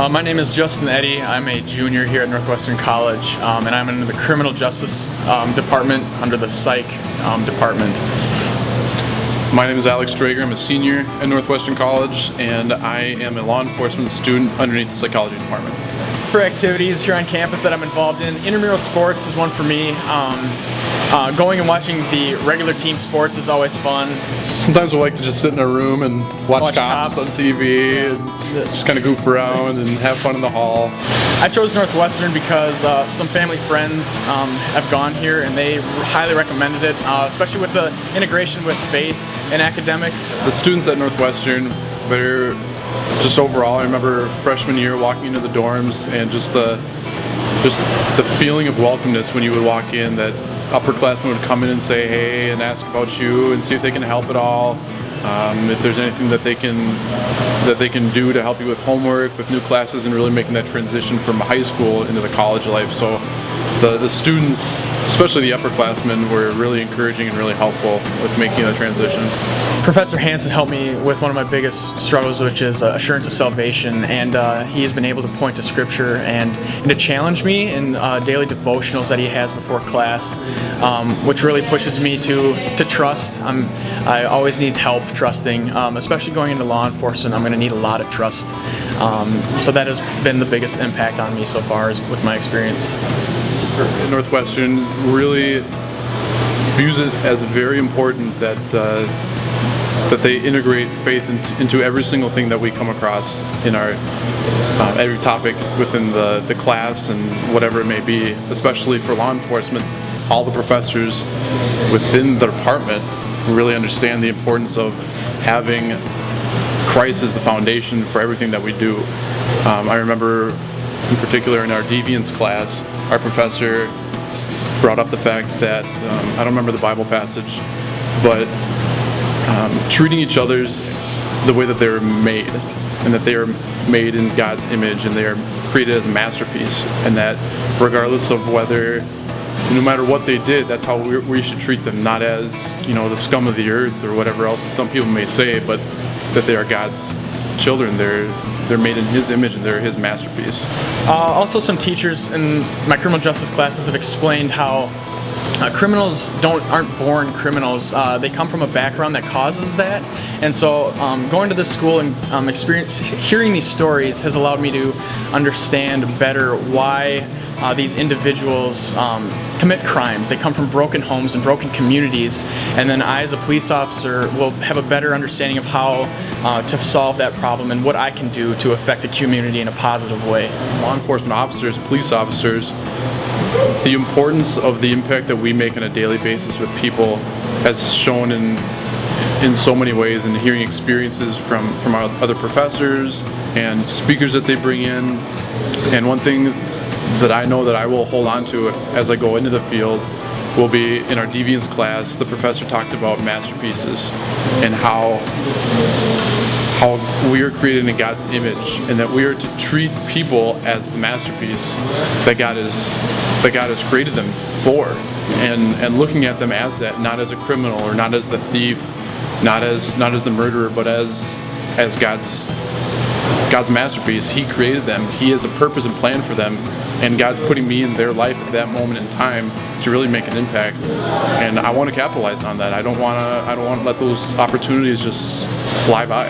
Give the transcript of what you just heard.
My name is Justin Eddy. I'm a junior here at Northwestern College, and I'm in the Criminal Justice Department under the Psych Department. My name is Alex Drager. I'm a senior at Northwestern College, and I am a law enforcement student underneath the Psychology Department. For activities here on campus that I'm involved in, intramural sports is one for me. Going and watching the regular team sports is always fun. Sometimes we like to just sit in a room and watch cops on TV and just kind of goof around and have fun in the hall. I chose Northwestern because some family friends have gone here and they highly recommended it, especially with the integration with faith and academics. The students at Northwestern, they're just overall, I remember freshman year walking into the dorms and just the feeling of welcomeness when you would walk in, that upperclassmen would come in and say hey and ask about you and see if they can help at all. If there's anything that they can do to help you with homework, with new classes, and really making that transition from high school into the college life. So the students, especially the upperclassmen, were really encouraging and really helpful with making the transition. Professor Hansen helped me with one of my biggest struggles, which is assurance of salvation, and he has been able to point to Scripture and to challenge me in daily devotionals that he has before class, which really pushes me to trust. I always need help trusting, especially going into law enforcement. I'm going to need a lot of trust. So that has been the biggest impact on me so far with my experience. Northwestern really views it as very important that they integrate faith into every single thing that we come across in our every topic within the class and whatever it may be. Especially for law enforcement, all the professors within the department really understand the importance of having Christ as the foundation for everything that we do. I remember in particular in our deviance class, our professor brought up the fact that, I don't remember the Bible passage, but treating each other's the way that they're made, and that they are made in God's image and they are created as a masterpiece, and that regardless of whether, no matter what they did, that's how we should treat them, not as, the scum of the earth or whatever else that some people may say, but that they are God's children. They're made in His image and they're His masterpiece. Also, some teachers in my criminal justice classes have explained how criminals aren't born criminals. They come from a background that causes that, and so going to this school and hearing these stories has allowed me to understand better why these individuals commit crimes. They come from broken homes and broken communities, and then I, as a police officer, will have a better understanding of how to solve that problem and what I can do to affect a community in a positive way. Law enforcement officers, police officers, the importance of the impact that we make on a daily basis with people has shown in so many ways, and hearing experiences from our other professors and speakers that they bring in. And one thing that I know that I will hold on to as I go into the field will be, in our deviance class, the professor talked about masterpieces and how we are created in God's image, and that we are to treat people as the masterpiece that God has created them for, and looking at them as that, not as a criminal or not as the thief, not as the murderer, but as God's masterpiece. He created them. He has a purpose and plan for them, and God's putting me in their life at that moment in time to really make an impact. And I want to capitalize on that. I don't want to let those opportunities just fly by.